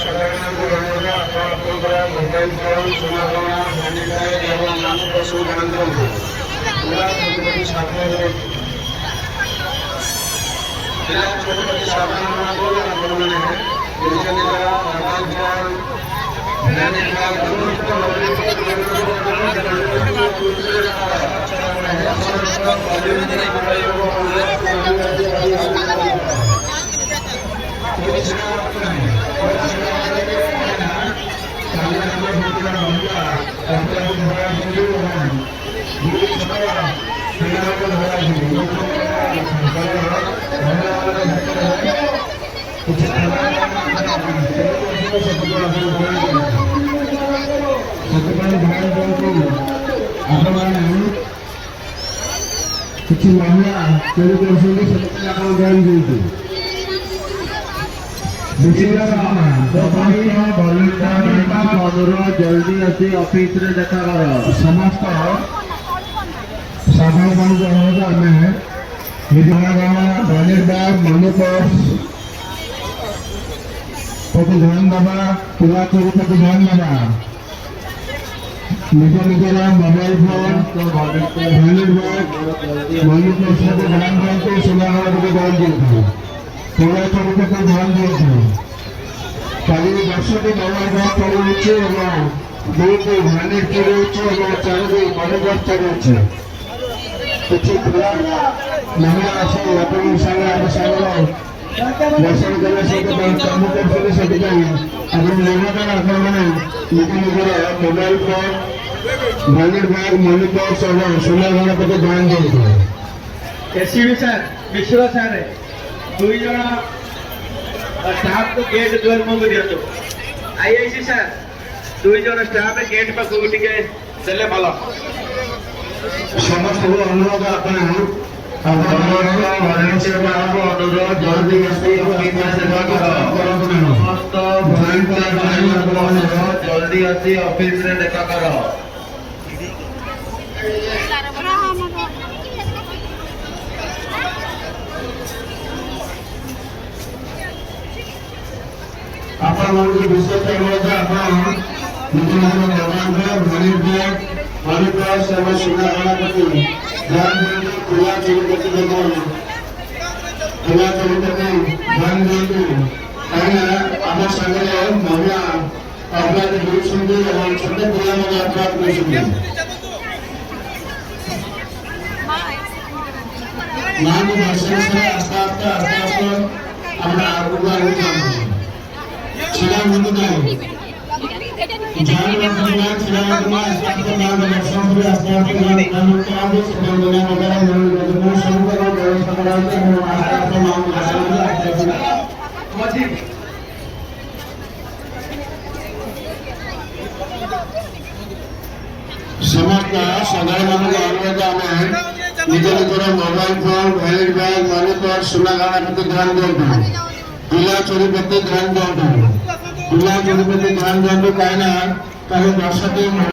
ସାଧାରଣତଃ ଜଣାଇବା ଆପଣଙ୍କର ମୋବାଇଲ ଫୋନ ସୁନା ଗହଣା ଭ୍ୟାନିଟି ବ୍ୟାଗ୍ ଏବଂ ମାନବ ସବୁ ଧ୍ୟାନ ଦିଅନ୍ତୁ। ପିଲା ଛୋଟପଟି ସାବଧାନ ପିଲା ଛୋଟପଟି ସାବଧାନମାନଙ୍କୁ ଆପଣମାନେ ନିଜ ନିଜର ମୋବାଇଲ ଫୋନ ଭ୍ୟାନିଟି ବ୍ୟାଗ୍ କିଛି ମହିଳା ଚୋରି କରୁଛନ୍ତି ସେଥିପାଇଁ ଆପଣ ଧ୍ୟାନ ଦିଅନ୍ତୁ। ଅନୁରୋଧ ଜଲ୍ଦି ଆସି ଅଫିସରେ ଦେଖା କର। ସମସ୍ତ ସାଧାରଣମାନଙ୍କୁ ଅନୁରୋଧ ଆମେ ନିଜ ଭ୍ୟାନିଟି ବ୍ୟାଗ୍ ମନି ପର୍ସ ପ୍ରତି ଧ୍ୟାନ ଦେବା, ପିଲା ଚୋରି ପ୍ରତି ଧ୍ୟାନ ଦେବା। ନିଜ ନିଜର mobile phone vanity bag money purse ପ୍ରତି ଧ୍ୟାନ ଦିଅନ୍ତୁ। ସୁନାଗହଣା ପ୍ରତି ଧ୍ୟାନ ଦିଅନ୍ତୁ। ପିଲା ଚୋରି ପ୍ରତି ଧ୍ୟାନ ଦିଅନ୍ତୁ। କାଲି 10ଟି ମୋବାଇଲ ବ୍ୟାଗ୍ ଚୋରି ହୋଇଛି ଏବଂ 2ଟି ଭ୍ୟାନିଟି ଚୋରି ହୋଇଛି ଏବଂ 4ଟି ମନି ପର୍ସ ଚୋରି ହୋଇଛି। କିଛି ପିଲା ମହିଳା ଆସି ଆପଣଙ୍କ ସାଙ୍ଗେ ଆମ ସାଙ୍ଗରେ ଦର୍ଶନ କରିବା ସହିତ କାମ କରୁଛନ୍ତି। ସେଥିପାଇଁ ଆପଣ ଲଗାତାର ଆପଣମାନେ ନିଜ ନିଜର mobile phone vanity bag money purse ଏବଂ ସୁନା ଗହଣା ପ୍ରତି ଧ୍ୟାନ ଦିଅନ୍ତୁ। एसीबी सर मिश्र सर दुई जन स्टाफ को गेट द्वार मुझे दिखाते आईआईसी सर दुई जन स्टाफ गेट पास टिके देले भल ସମସ୍ତଙ୍କୁ ଅନୁରୋଧ ଆପଣ ଅନୁରୋଧ ଜଲ୍ଦି ଆସି जल्दी आसी ऑफिस रे देखा कर। ଆପଣମାନଙ୍କୁ ବିଶେଷ ଅନୁରୋଧ ଆପଣ ନିଜ ନିଜର mobile bag vanity bag money purse ଏବଂ ସୁନା ଗହଣା ପ୍ରତି ଧ୍ୟାନ ଦିଅନ୍ତୁ। ପିଲା ଚୋରି ପ୍ରତି ଧ୍ୟାନ ଦିଅନ୍ତୁ। କାହିଁକିନା ଆମ ସାଙ୍ଗରେ ମହିଳା ଅପରାଧ ହେଉଛନ୍ତି ଏବଂ ଛୋଟ ପିଲାମାନେ ଅପରାଧ କରୁଛନ୍ତି। ମାଙ୍କୁ ଦର୍ଶନ କରି ଆସ୍ତେ ଆସ୍ତେ ଆମେ ଆଗକୁ ଆଗକୁ ଛିଡ଼ା ହୁଅନ୍ତୁ ନାହିଁ। ସମସ୍ତ ସାଧାରଣମାନଙ୍କୁ ଅନୁରୋଧ ଆମେ ନିଜ ନିଜର mobile phone vanity bag money purse ସୁନା ଗହଣା ପ୍ରତି ଧ୍ୟାନ ଦିଅନ୍ତୁ। ପିଲା ଚୋରି ପ୍ରତି ଧ୍ୟାନ ଦିଅନ୍ତୁ। ପିଲା ଚୋରି ପ୍ରତି ଧ୍ୟାନ ଦିଅନ୍ତୁ। କାହିଁକିନା କାଲି 10ଟି